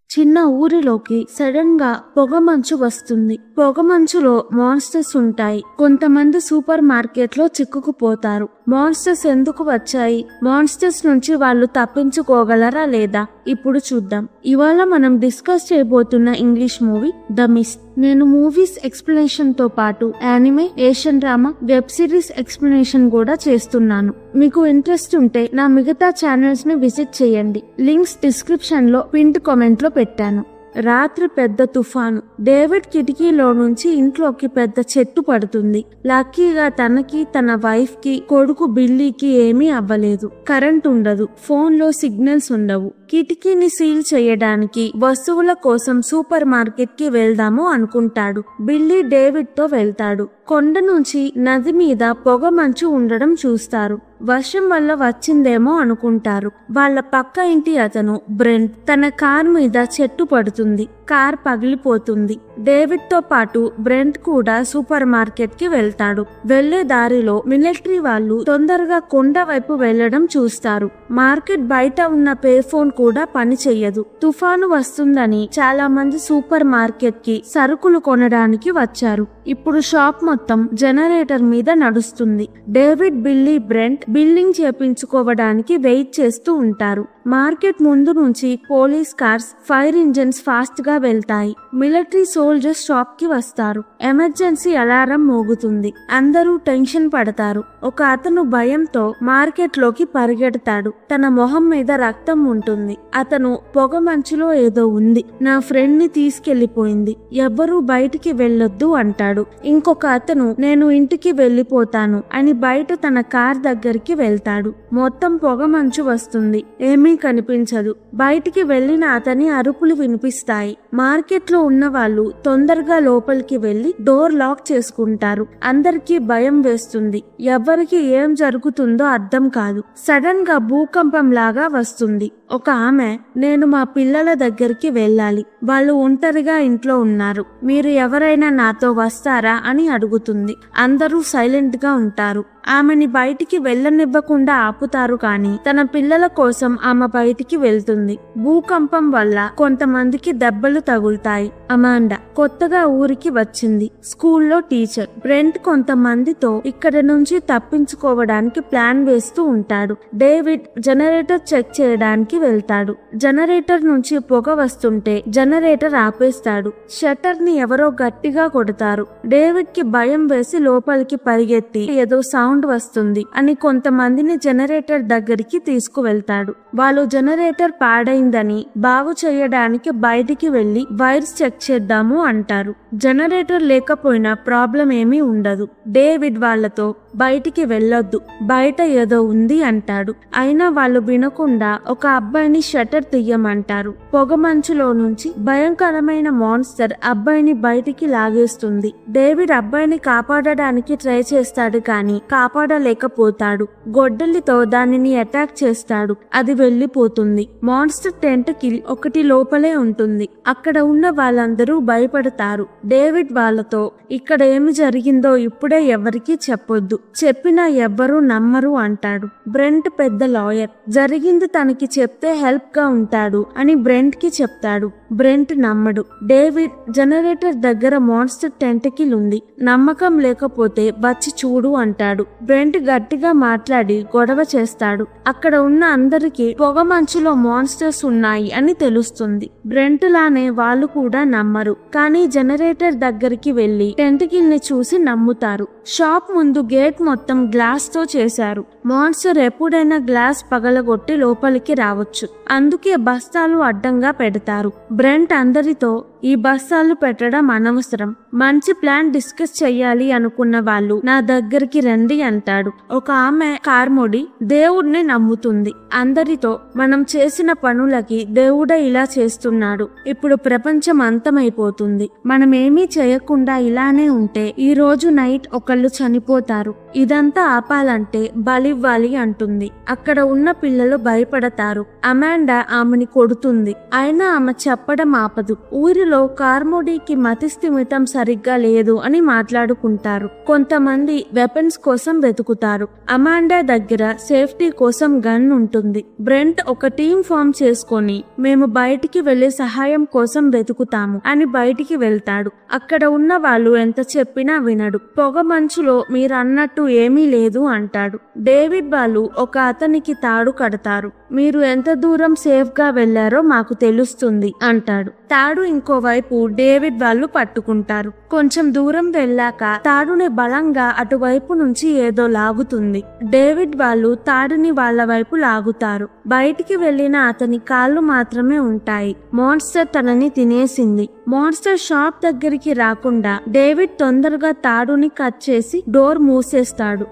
చిన్న ఊరిలోకి సడన్ గా పొగమంచు వస్తుంది. పొగమంచులో మాన్స్టర్స్ ఉంటాయి. కొంతమంది సూపర్ మార్కెట్ లో చిక్కుకుపోతారు. మాన్స్టర్స్ ఎందుకు వచ్చాయి? మాన్స్టర్స్ నుంచి వాళ్ళు తప్పించుకోగలరా లేదా? ఇప్పుడు చూద్దాం. ఇవాళ మనం డిస్కస్ చేయబోతున్న ఇంగ్లీష్ మూవీ ద మిస్ట్. నేను మూవీస్ ఎక్స్ప్లెనేషన్ తో పాటు anime, Asian drama, web series explanation కూడా చేస్తున్నాను. మీకు ఇంట్రెస్ట్ ఉంటే నా మిగతా ఛానల్స్ ని విజిట్ చేయండి. లింక్స్ డిస్క్రిప్షన్ లో పిన్డ్ కామెంట్ లో పెట్టాను. రాత్రి పెద్ద తుఫాను. డేవిడ్ కిటికీలో నుంచి ఇంట్లోకి పెద్ద చెట్టు పడుతుంది. లక్కీగా తనకి, తన వైఫ్ కి, కొడుకు బిల్లీకి ఏమీ అవ్వలేదు. కరెంట్ ఉండదు, ఫోన్ లో సిగ్నల్స్ ఉండవు. కిటికీని సీల్ చేయడానికి వస్తువుల కోసం సూపర్ మార్కెట్ కి వెళ్దాము అనుకుంటాడు. బిల్లీ డేవిడ్ తో వెళ్తాడు. కొండ నుంచి నది మీద పొగ మంచు ఉండడం చూస్తారు. వర్షం వల్ల వచ్చిందేమో అనుకుంటారు. వాళ్ళ పక్క ఇంటి అతను బ్రెంట్ తన కార్ మీద చెట్టు పడుతుంది. కార్ పగిలిపోతుంది. డేవిడ్ తో పాటు బ్రెంట్ కూడా సూపర్ మార్కెట్ కి వెళ్తాడు. వెళ్లే దారిలో మిలిటరీ వాళ్ళు తొందరగా కొండ వైపు వెళ్లడం చూస్తారు. మార్కెట్ బయట ఉన్న పే ఫోన్ కూడా పని చెయ్యదు. తుఫాను వస్తుందని చాలా మంది సూపర్ మార్కెట్ కి సరుకులు కొనడానికి వచ్చారు. ఇప్పుడు షాప్ మొత్తం జనరేటర్ మీద నడుస్తుంది. డేవిడ్, బిల్లీ, బ్రెంట్ బిల్లింగ్ చేపించుకోవడానికి వెయిట్ చేస్తూ ఉంటారు. మార్కెట్ ముందు నుంచి police cars, fire engines fast గా వెళ్తాయి. మిలిటరీ సోల్జర్స్ షాప్ కి వస్తారు. ఎమర్జెన్సీ అలారం మోగుతుంది. అందరూ టెన్షన్ పడతారు. ఒక అతను భయంతో మార్కెట్ లోకి పరిగెడతాడు. తన మొహం మీద రక్తం ఉంటుంది. అతను పొగ మంచులో ఏదో ఉంది, నా ఫ్రెండ్ ని తీసుకెళ్లిపోయింది, ఎవ్వరూ బయటికి వెళ్ళొద్దు అంటాడు. ఇంకొక అతను నేను ఇంటికి వెళ్లిపోతాను అని బయట తన కార్ దగ్గరికి వెళ్తాడు. మొత్తం పొగ మంచు వస్తుంది. ఏమీ కనిపించదు. బయటికి వెళ్లిన అతని అరుపులు వినిపిస్తాయి. మార్కెట్ లో ఉన్న వాళ్ళు తొందరగా లోపలికి వెళ్లి డోర్ లాక్ చేసుకుంటారు. అందరికీ భయం వేస్తుంది. ఎవరికి ఏం జరుగుతుందో అర్థం కాదు. సడన్ గా భూకంపం లాగా వస్తుంది. ఒక ఆమె నేను మా పిల్లల దగ్గరికి వెళ్ళాలి, వాళ్ళు ఒంటరిగా ఇంట్లో ఉన్నారు, మీరు ఎవరైనా నాతో వస్తారా అని అడుగుతుంది. అందరూ సైలెంట్ గా ఉంటారు. ఆమెని బయటికి వెళ్ళనివ్వకుండా ఆపుతారు. కానీ తన పిల్లల కోసం ఆమె బయటికి వెళ్తుంది. భూకంపం వల్ల కొంతమందికి దెబ్బలు తగులుతాయి. అమాండా కొత్తగా ఊరికి వచ్చింది. స్కూల్లో టీచర్. బ్రెంట్ కొంతమందితో ఇక్కడ నుంచి తప్పించుకోవడానికి ప్లాన్ వేస్తూ ఉంటాడు. డేవిడ్ జనరేటర్ చెక్ చేయడానికి వెళ్తాడు. జనరేటర్ నుంచి పొగ వస్తుంటే జనరేటర్ ఆపేస్తాడు. షట్టర్ ని ఎవరో గట్టిగా కొడతారు. డేవిడ్ కి భయం వేసి లోపలికి పరిగెత్తి ఏదో సౌండ్ వస్తుంది అని కొంతమందిని జనరేటర్ దగ్గరికి తీసుకువెళ్తాడు. వాళ్ళు జనరేటర్ పాడైందని బాగు చేయడానికి బయటికి వెళ్లి వైర్స్ చెక్ చేద్దాము అంటారు. జనరేటర్ లేకపోయినా ప్రాబ్లం ఏమీ ఉండదు. డేవిడ్ వాళ్లతో బయటికి వెళ్ళొద్దు, బయట ఏదో ఉంది అంటాడు. అయినా వాళ్ళు వినకుండా ఒక అబ్బాయిని షట్టర్ తీయమంటారు. పొగ మంచులో నుంచి భయంకరమైన మాన్స్టర్ అబ్బాయిని బయటికి లాగేస్తుంది. డేవిడ్ అబ్బాయిని కాపాడడానికి ట్రై చేస్తాడు కానీ కాపాడలేకపోతాడు. గొడ్డలితో దానిని అటాక్ చేస్తాడు. అది వెళ్లిపోతుంది. మాన్స్టర్ టెంటకిల్ ఒకటి లోపలే ఉంటుంది. అక్కడ ఉన్న వాళ్ళందరూ భయపడతారు. డేవిడ్ వాళ్ళతో ఇక్కడ ఏమి జరిగిందో ఇప్పుడే ఎవరికీ చెప్పొద్దు, చెప్పినా ఎవ్వరూ నమ్మరు అంటాడు. బ్రెంట్ పెద్ద లాయర్. జరిగింది తనకి చెప్తే హెల్ప్ గా ఉంటాడు అని బ్రెంట్ కి చెప్తాడు. బ్రెంట్ నమ్మడు. డేవిడ్ జనరేటర్ దగ్గర మాన్స్టర్ టెంటకిల్ ఉంది, నమ్మకం లేకపోతే వచ్చి చూడు అంటాడు. బ్రెంట్ గట్టిగా మాట్లాడి గొడవ చేస్తాడు. అక్కడ ఉన్న అందరికీ పొగ మంచులో మాన్స్టర్స్ ఉన్నాయి అని తెలుస్తుంది. బ్రెంట్ లానే వాళ్ళు కూడా నమ్మరు. కానీ జనరేటర్ దగ్గరికి వెళ్లి టెంటకిల్ ని చూసి నమ్ముతారు. షాప్ ముందు గేట్ మొత్తం గ్లాస్ తో చేశారు. మాన్స్టర్ ఎప్పుడైనా గ్లాస్ పగలగొట్టి లోపలికి రావచ్చు. అందుకే బస్తాలు అడ్డంగా పెడతారు. బ్రెంట్ అందరితో ఈ బస్తాలు పెట్టడం అనవసరం, మంచి ప్లాన్ డిస్కస్ చెయ్యాలి అనుకున్న వాళ్ళు నా దగ్గరికి రండి అంటాడు. ఒక ఆమె కార్మోడి దేవుడిని నమ్ముతుంది. అందరితో మనం చేసిన పనులకి దేవుడే ఇలా చేస్తున్నాడు, ఇప్పుడు ప్రపంచం అంతమైపోతుంది, మనం ఏమీ చేయకుండా ఇలానే ఉంటే ఈ రోజు నైట్ ఒకళ్ళు చనిపోతారు, ఇదంతా ఆపాలంటే బలివ్వాలి అంటుంది. అక్కడ ఉన్న పిల్లలు భయపడతారు. అమాండా ఆమెని కొడుతుంది. అయినా ఆమె చెప్పడం ఆపదు. ఊరి ఇంతలో కార్మోడీకి మతిస్థిమితం సరిగ్గా లేదు అని మాట్లాడుకుంటారు. కొంతమంది వెపన్స్ కోసం వెతుకుతారు. అమాండా దగ్గర సేఫ్టీ కోసం గన్ ఉంటుంది. బ్రెంట్ ఒక టీం ఫామ్ చేసుకొని మేము బయటికి వెళ్లే సహాయం కోసం వెతుకుతాము అని బయటికి వెళ్తాడు. అక్కడ ఉన్న వాళ్ళు ఎంత చెప్పినా వినడు. పొగ మంచులో మీరన్నట్టు ఏమీ లేదు అంటాడు. డేవిడ్ వాళ్ళు ఒక అతనికి తాడు కడతారు. మీరు ఎంత దూరం సేఫ్ గా వెళ్లారో మాకు తెలుస్తుంది అంటాడు. తాడు ఇంకోవైపు డేవిడ్ వాళ్ళు పట్టుకుంటారు. కొంచెం దూరం వెళ్ళాక తాడుని బలంగా అటువైపు నుంచి ఏదో లాగుతుంది. డేవిడ్ వాళ్ళు తాడుని వాళ్ళ వైపు లాగుతారు. బయటికి వెళ్లిన అతని కాళ్ళు మాత్రమే ఉంటాయి. మాన్స్టర్ తనని తినేసింది. మాన్స్టర్ షాప్ దగ్గరికి రాకుండా డేవిడ్ తొందరగా తాడుని కట్ చేసి డోర్ మూసేస్తాడు.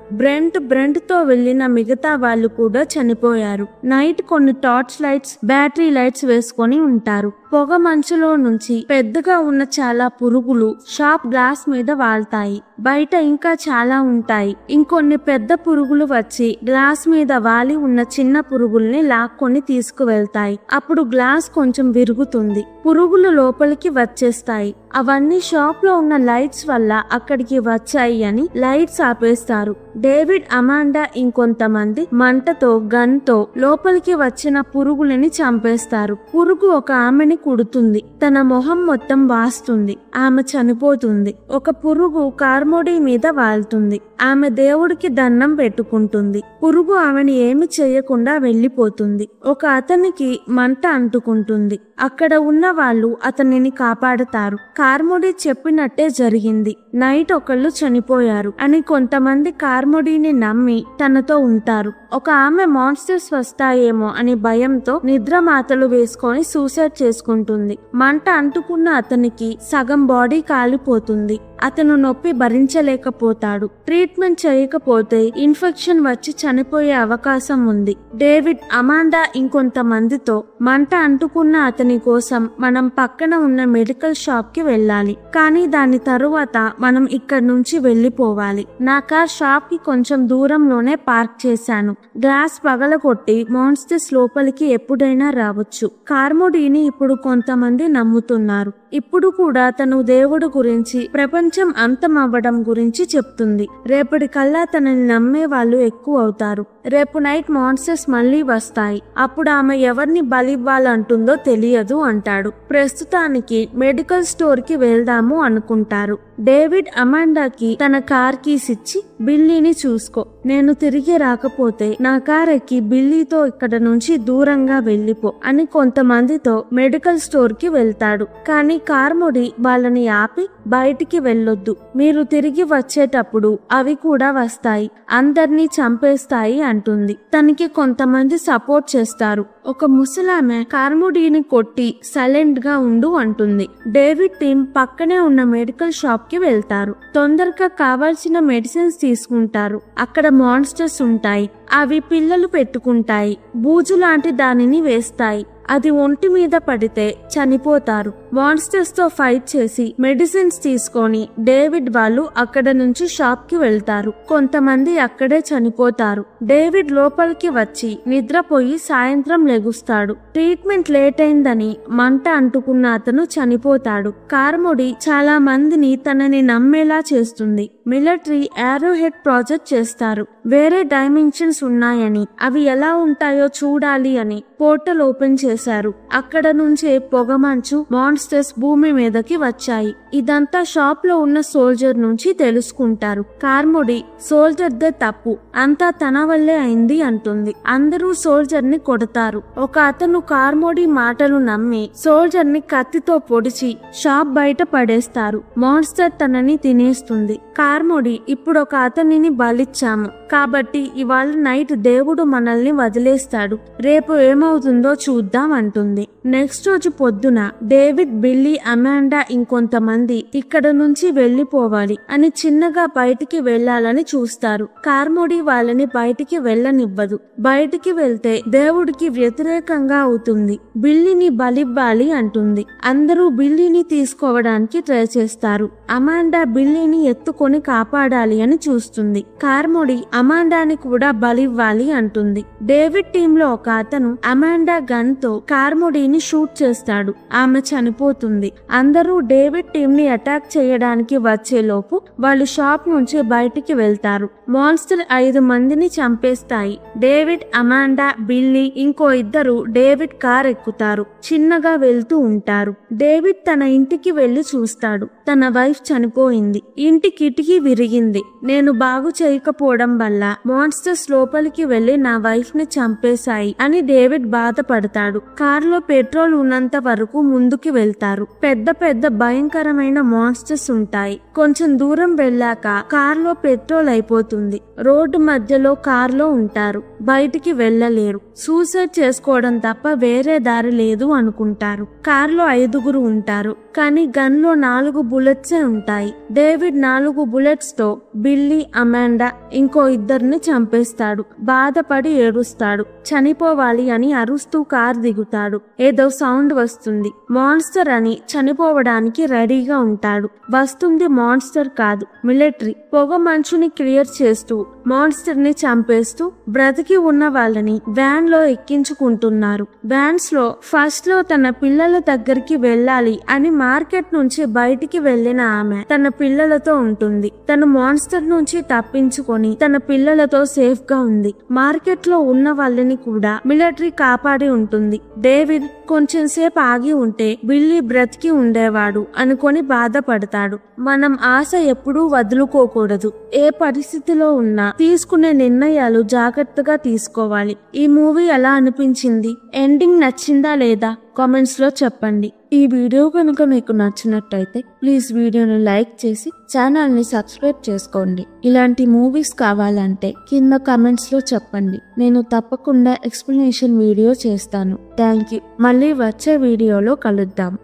బ్రెంట్ తో వెళ్లిన మిగతా వాళ్ళు కూడా చనిపోయారు. నైట్ కొన్ని టార్చ్ లైట్స్, బ్యాటరీ లైట్స్ వేసుకొని ఉంటారు. పొగ మంచులో నుంచి పెద్దగా ఉన్న చాలా పురుగులు షాప్ గ్లాస్ మీద వాళ్తాయి. బయట ఇంకా చాలా ఉంటాయి. ఇంకొన్ని పెద్ద పురుగులు వచ్చి గ్లాస్ మీద వాలి ఉన్న చిన్న పురుగుల్ని లాక్కొని తీసుకువెళ్తాయి. అప్పుడు గ్లాస్ కొంచెం విరుగుతుంది. పురుగులు లోపలికి వచ్చేస్తాయి. అవన్నీ షాప్ లో ఉన్న లైట్స్ వల్ల అక్కడికి వచ్చాయి అని లైట్స్ ఆపేస్తారు. డేవిడ్, అమాండా ఇంకొంతమంది మంటతో గన్ తో లోపలికి వచ్చిన పురుగులని చంపేస్తారు. పురుగు ఒక ఆమెని కుడుతుంది. తన మొహం మొత్తం వాస్తుంది. ఆమె చనిపోతుంది. ఒక పురుగు కార్మోడీ మీద వాళ్తుంది. ఆమె దేవుడికి దండం పెట్టుకుంటుంది. పురుగు ఆమెను ఏమి చేయకుండా వెళ్లిపోతుంది. ఒక అతనికి మంట అంటుకుంటుంది. అక్కడ ఉన్న వాళ్ళు అతనిని కాపాడతారు. కార్మోడీ చెప్పినట్టే జరిగింది. నైట్ ఒకళ్ళు చనిపోయారు అని కొంతమంది కార్మోడీని నమ్మి తనతో ఉంటారు. ఒక ఆమె మాన్స్టర్స్ వస్తాయేమో అని భయంతో నిద్రమాతలు వేసుకొని సూసైడ్ చేసుకుంటుంది. మంట అంటుకున్న అతనికి సగం బాడీ కాలిపోతుంది. అతను నొప్పి భరించలేకపోతాడు. ట్రీట్మెంట్ చేయకపోతే ఇన్ఫెక్షన్ వచ్చి చనిపోయే అవకాశం ఉంది. డేవిడ్, అమాండా ఇంకొంతమందితో మంట అంటుకున్న అతని కోసం మనం పక్కన ఉన్న మెడికల్ షాప్ కి వెళ్ళాలి. కానీ దాని తరువాత మనం ఇక్కడి నుంచి వెళ్లిపోవాలి. నా కార్ షాప్ కి కొంచెం దూరంలోనే పార్క్ చేశాను. గ్లాస్ పగలగొట్టి మాన్స్టర్స్ లోపలికి ఎప్పుడైనా రావచ్చు. కార్మోడీని ఇప్పుడు కొంతమంది నమ్ముతున్నారు. ఇప్పుడు కూడా తను దేవుడు గురించి, ప్రపంచం అంతమవ్వడం గురించి చెప్తుంది. రేపటి కల్లా తనని నమ్మే వాళ్ళు ఎక్కువ అవుతారు. రేపు నైట్ మాన్స్టర్స్ మళ్లీ వస్తాయి. అప్పుడు ఆమె ఎవరిని బలివ్వాలంటుందో తెలియదు అంటాడు. ప్రస్తుతానికి మెడికల్ స్టోర్ కి వెళ్దాము అనుకుంటారు. డేవిడ్ అమాండాకి తన కార్ కీస్ ఇచ్చి బిల్లీని చూసుకో, నేను తిరిగి రాకపోతే నా కార్ ఎక్కి బిల్లీతో ఇక్కడ నుంచి దూరంగా వెళ్లిపో అని కొంతమందితో మెడికల్ స్టోర్ కి వెళ్తాడు. కానీ కార్మోడీ వాళ్ళని ఆపి బయటికి వెళ్ళొద్దు, మీరు తిరిగి వచ్చేటప్పుడు అవి కూడా వస్తాయి, అందర్నీ చంపేస్తాయి అంటుంది. తనకి కొంతమంది సపోర్ట్ చేస్తారు. ఒక ముసలామె కార్మోడీని కొట్టి సైలెంట్ గా ఉండు అంటుంది. డేవిడ్ టీం పక్కనే ఉన్న మెడికల్ షాప్ కి వెళ్తారు. తొందరగా కావాల్సిన మెడిసిన్స్ తీసుకుంటారు. అక్కడ మాన్స్టర్స్ ఉంటాయి. అవి పిల్లలు పెట్టుకుంటాయి. బూజు లాంటి దానిని వేస్తాయి. అది ఒంటి మీద పడితే చనిపోతారు. మాన్స్టర్స్ తో ఫైట్ చేసి మెడిసిన్స్ తీసుకొని డేవిడ్ వాళ్ళు అక్కడ నుంచి షాప్ కి వెళ్తారు. కొంతమంది అక్కడే చనిపోతారు. డేవిడ్ లోపలికి వచ్చి నిద్రపోయి సాయంత్రం లెగుస్తాడు. ట్రీట్మెంట్ లేట్ అయిందని మంట అంటుకున్న అతను చనిపోతాడు. కార్మోడీ చాలా మందిని తనని నమ్మేలా చేస్తుంది. మిలిటరీ యారో హెడ్ ప్రాజెక్ట్ చేస్తారు. వేరే డైమెన్షన్స్ ఉన్నాయని, అవి ఎలా ఉంటాయో చూడాలి అని పోర్టల్ ఓపెన్ చేశారు. అక్కడ నుంచే పొగమంచు, మాన్స్టర్స్ భూమి మీదకి వచ్చాయి. ఇదంతా షాప్ లో ఉన్న సోల్జర్ నుంచి తెలుసుకుంటారు. కార్మోడీ సోల్జర్ దే తప్పు, అంతా తన వల్లే అయింది అంటుంది. అందరూ సోల్జర్ ని కొడతారు. ఒక అతను కార్మోడీ మాటలు నమ్మి సోల్జర్ ని కత్తితో పొడిచి షాప్ బయట పడేస్తారు. మాన్స్టర్ తనని తినేస్తుంది. కార్మోడీ ఇప్పుడు ఒక అతనిని బలిచ్చాము కాబట్టి ఇవాళ నైట్ దేవుడు మనల్ని వదిలేస్తాడు, రేపు ఏమవుతుందో చూద్దాం అంటుంది. నెక్స్ట్ రోజు పొద్దున డేవిడ్, బిల్లీ, అమాండా ఇంకొంతమంది ఇక్కడ నుంచి వెళ్లిపోవాలి అని చిన్నగా బయటికి వెళ్లాలని చూస్తారు. కార్మోడీ వాళ్ళని బయటికి వెళ్ళనివ్వదు. బయటికి వెళ్తే దేవుడికి వ్యతిరేకంగా అవుతుంది. బిల్లీని బలివ్వాలి అంటుంది. అందరూ బిల్లీని తీసుకోవడానికి ట్రై చేస్తారు. అమాండా బిల్లీని ఎత్తుకొని కాపాడాలి అని చూస్తుంది. కార్మోడీ అమాండాని కూడా బలివ్వాలి అంటుంది. డేవిడ్ టీమ్ లో ఒక అతను అమాండా గన్ తో కార్మోడీని షూట్ చేస్తాడు. ఆమె చనిపోతుంది. అందరూ డేవిడ్ టీమ్ ని అటాక్ చేయడానికి వచ్చేలోపు వాళ్ళు షాప్ నుంచి బయటికి వెళ్తారు. మాన్స్టర్ 5 మందిని చంపేస్తాయి. డేవిడ్, అమాండా, బిల్లీ ఇంకో ఇద్దరు డేవిడ్ కార్ ఎక్కుతారు. చిన్నగా వెళ్తూ ఉంటారు. డేవిడ్ తన ఇంటికి వెళ్లి చూస్తాడు. తన వైఫ్ చనిపోయింది. ఇంటి కిటికీ విరిగింది. నేను బాగు చేయకపోవడం వల్ల మాన్స్టర్స్ లోపలికి వెళ్లి నా వైఫ్ ని చంపేశాయి అని డేవిడ్ బాధపడతాడు. కారులో పెట్రోల్ ఉన్నంత వరకు ముందుకు వెళ్తారు. పెద్ద పెద్ద భయంకరమైన మాన్స్టర్స్ ఉంటాయి. కొంచెం దూరం వెళ్ళాక కార్లో పెట్రోల్ అయిపోతుంది. రోడ్డు మధ్యలో కార్లో ఉంటారు. బయటికి వెళ్ళలేరు. సూసైడ్ చేసుకోవడం తప్ప వేరే దారి లేదు అనుకుంటారు. కార్లో 5 ఉంటారు. కానీ గన్ లో 4 బుల్లెట్సే ఉంటాయి. డేవిడ్ 4 బుల్లెట్స్ తో బిల్లీ, అమాండా ఇంకో ఇద్దరిని చంపేస్తాడు. బాధపడి ఏడుస్తాడు. చనిపోవాలి అని అరుస్తూ కార్ దిగుతాడు. ఏదో సౌండ్ వస్తుంది. మాన్స్టర్ అని చనిపోవడానికి రెడీగా ఉంటాడు. వస్తుంది మాన్స్టర్ కాదు, మిలిటరీ. పొగ మంచుని క్లియర్ చేస్తూ మాన్స్టర్ ని చంపేస్తూ బ్రతికి ఉన్న వాళ్ళని వ్యాన్ లో ఎక్కించుకుంటున్నారు. వ్యాన్స్ లో ఫస్ట్ లో తన పిల్లల దగ్గరికి వెళ్ళాలి అని మార్కెట్ నుంచి బయటికి వెళ్లిన ఆమె తన పిల్లలతో ఉంటుంది. తను మాన్స్టర్ నుంచి తప్పించుకొని తన పిల్లలతో సేఫ్ గా ఉంది. మార్కెట్ లో ఉన్న వాళ్ళని కూడా మిలిటరీ కాపాడి ఉంటుంది. డేవిడ్ కొంచెం సేపు ఆగి ఉంటే బిల్లీ బ్రతికి ఉండేవాడు అనుకొని బాధపడతాడు. మనం ఆశ ఎప్పుడూ వదులుకోకూడదు. ఏ పరిస్థితిలో ఉన్నా తీసుకునే నిర్ణయాలు జాగ్రత్తగా తీసుకోవాలి. ఈ మూవీ ఎలా అనిపించింది? ఎండింగ్ నచ్చిందా లేదా? కామెంట్స్ లో చెప్పండి. ఈ వీడియో కనుక మీకు నచ్చినట్టయితే ప్లీజ్ వీడియోని లైక్ చేసి ఛానల్ ని సబ్స్క్రైబ్ చేసుకోండి. ఇలాంటి మూవీస్ కావాలంటే కింద కామెంట్స్ లో చెప్పండి. నేను తప్పకుండా ఎక్స్ప్లెనేషన్ వీడియో చేస్తాను. Thank you. మళ్ళీ వచ్చే వీడియోలో కలుద్దాం.